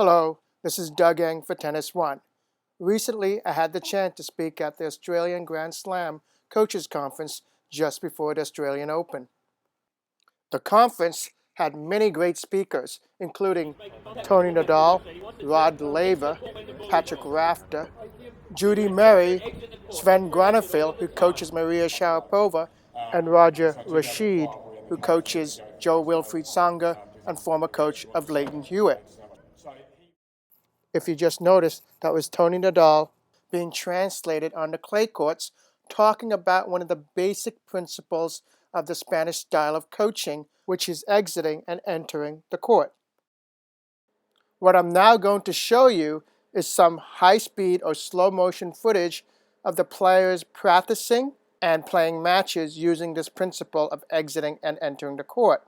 Hello, this is Doug Eng for Tennis One. Recently, I had the chance to speak at the Australian Grand Slam Coaches Conference just before the Australian Open. The conference had many great speakers, including Tony Nadal, Rod Laver, Patrick Rafter, Judy Murray, Sven Granafil, who coaches Maria Sharapova, and Roger Rashid, who coaches Joe Wilfried Tsonga and former coach of Leighton Hewitt. If you just noticed, that was Tony Nadal being translated on the clay courts, talking about one of the basic principles of the Spanish style of coaching, which is exiting and entering the court. What I'm now going to show you is some high-speed or slow-motion footage of the players practicing and playing matches using this principle of exiting and entering the court.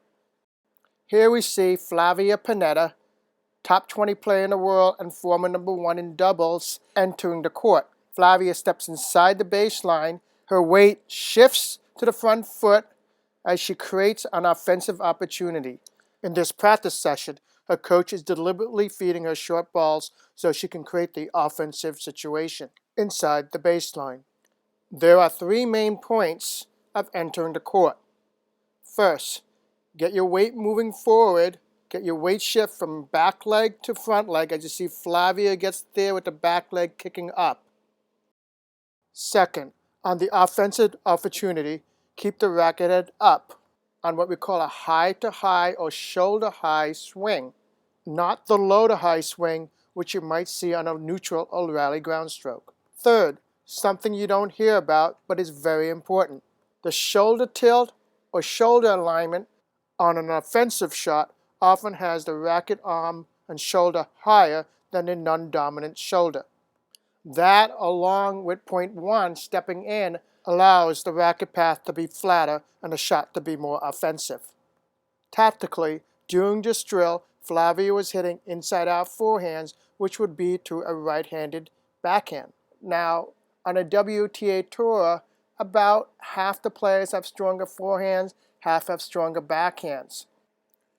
Here we see Flavia Pennetta, top 20 player in the world and former #1 in doubles, entering the court. Flavia steps inside the baseline. Her weight shifts to the front foot as she creates an offensive opportunity. In this practice session, her coach is deliberately feeding her short balls so she can create the offensive situation inside the baseline. There are three main points of entering the court. First, get your weight moving forward. Get your weight shift from back leg to front leg, as you see Flavia gets there with the back leg kicking up. Second, on the offensive opportunity, keep the racket head up on what we call a high to high or shoulder high swing, not the low to high swing which you might see on a neutral or rally ground stroke. Third, something you don't hear about but is very important. The shoulder tilt or shoulder alignment on an offensive shot often has the racket arm and shoulder higher than the non-dominant shoulder. That, along with point 1, stepping in, allows the racket path to be flatter and the shot to be more offensive. Tactically, during this drill, Flavia was hitting inside-out forehands, which would be to a right-handed backhand. Now, on a WTA tour, about half the players have stronger forehands, half have stronger backhands.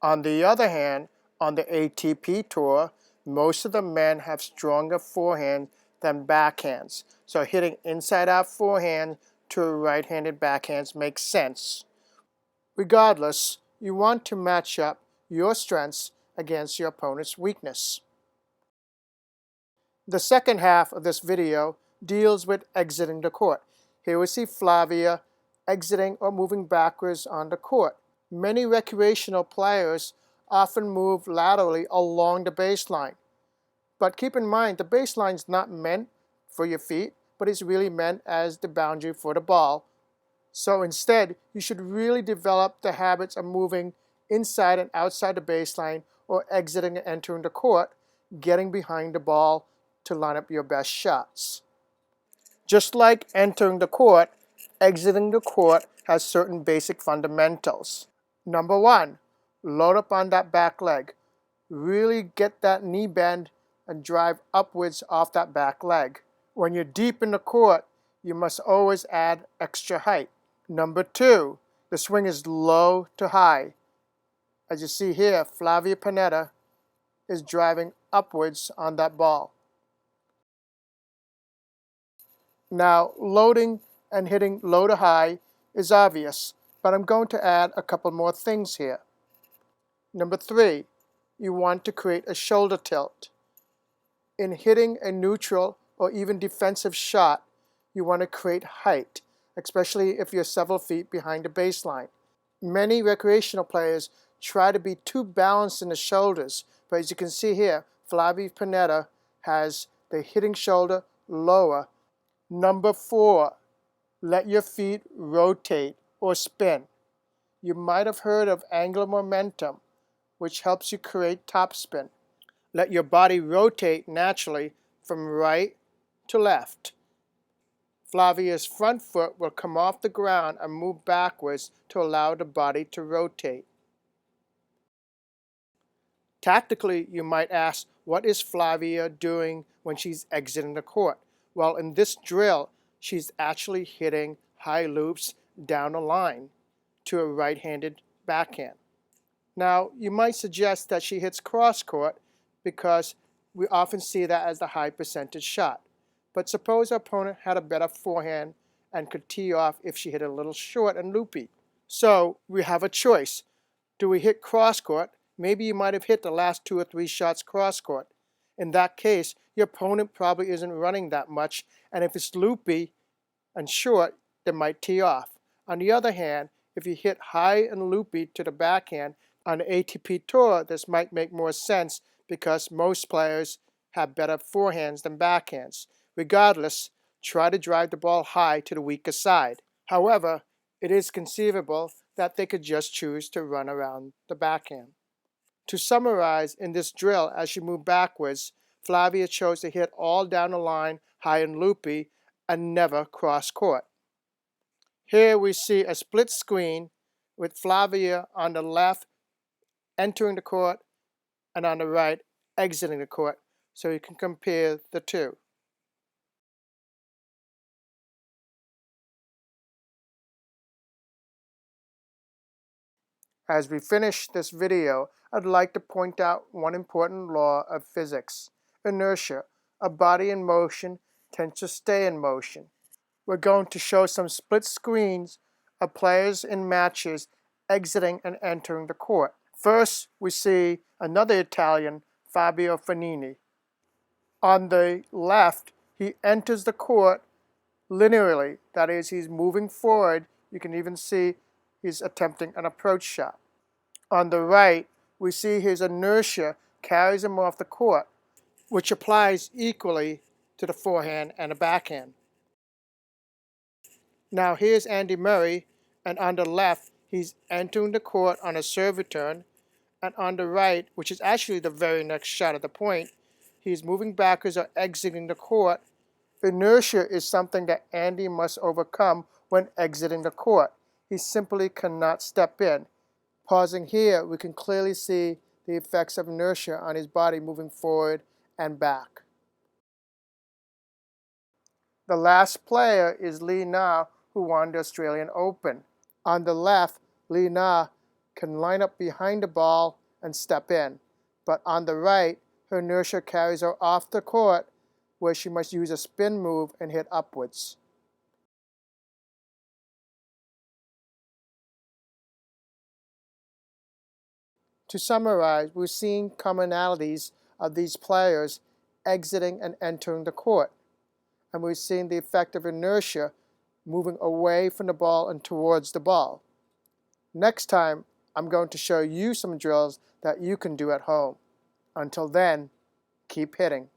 On the other hand, on the ATP Tour, most of the men have stronger forehand than backhands. So hitting inside-out forehand to right-handed backhands makes sense. Regardless, you want to match up your strengths against your opponent's weakness. The second half of this video deals with exiting the court. Here we see Flavia exiting or moving backwards on the court. Many recreational players often move laterally along the baseline. But keep in mind, the baseline is not meant for your feet, but it's really meant as the boundary for the ball. So instead, you should really develop the habits of moving inside and outside the baseline or exiting and entering the court, getting behind the ball to line up your best shots. Just like entering the court, exiting the court has certain basic fundamentals. Number 1, load up on that back leg. Really get that knee bend and drive upwards off that back leg. When you're deep in the court, you must always add extra height. Number 2, the swing is low to high. As you see here, Flavia Pennetta is driving upwards on that ball. Now, loading and hitting low to high is obvious, but I'm going to add a couple more things here. Number 3, you want to create a shoulder tilt. In hitting a neutral or even defensive shot, you want to create height, especially if you're several feet behind the baseline. Many recreational players try to be too balanced in the shoulders, but as you can see here, Flavia Pennetta has the hitting shoulder lower. Number 4, let your feet rotate or spin. You might have heard of angular momentum, which helps you create topspin. Let your body rotate naturally from right to left. Flavia's front foot will come off the ground and move backwards to allow the body to rotate. Tactically, you might ask, what is Flavia doing when she's exiting the court? Well, in this drill, she's actually hitting high loops down a line to a right-handed backhand. Now, you might suggest that she hits cross-court because we often see that as the high percentage shot. But suppose our opponent had a better forehand and could tee off if she hit a little short and loopy. So we have a choice. Do we hit cross court? Maybe you might have hit the last 2 or 3 shots cross court. In that case, your opponent probably isn't running that much, and if it's loopy and short, they might tee off. On the other hand, if you hit high and loopy to the backhand, on the ATP Tour, this might make more sense because most players have better forehands than backhands. Regardless, try to drive the ball high to the weaker side. However, it is conceivable that they could just choose to run around the backhand. To summarize, in this drill, as you move backwards, Flavia chose to hit all down the line, high and loopy, and never cross court. Here we see a split screen with Flavia on the left entering the court and on the right exiting the court, so you can compare the two. As we finish this video, I'd like to point out one important law of physics: inertia. A body in motion tends to stay in motion. We're going to show some split screens of players in matches exiting and entering the court. First, we see another Italian, Fabio Fognini. On the left, he enters the court linearly. That is, he's moving forward. You can even see he's attempting an approach shot. On the right, we see his inertia carries him off the court, which applies equally to the forehand and the backhand. Now here's Andy Murray, and on the left, he's entering the court on a serve return, and on the right, which is actually the very next shot at the point, he's moving backwards or exiting the court. Inertia is something that Andy must overcome when exiting the court. He simply cannot step in. Pausing here, we can clearly see the effects of inertia on his body moving forward and back. The last player is Li Na, who won the Australian Open. On the left, Li Na can line up behind the ball and step in. But on the right, her inertia carries her off the court, where she must use a spin move and hit upwards. To summarize, we're seeing commonalities of these players exiting and entering the court. And we're seeing the effect of inertia moving away from the ball and towards the ball. Next time, I'm going to show you some drills that you can do at home. Until then, keep hitting.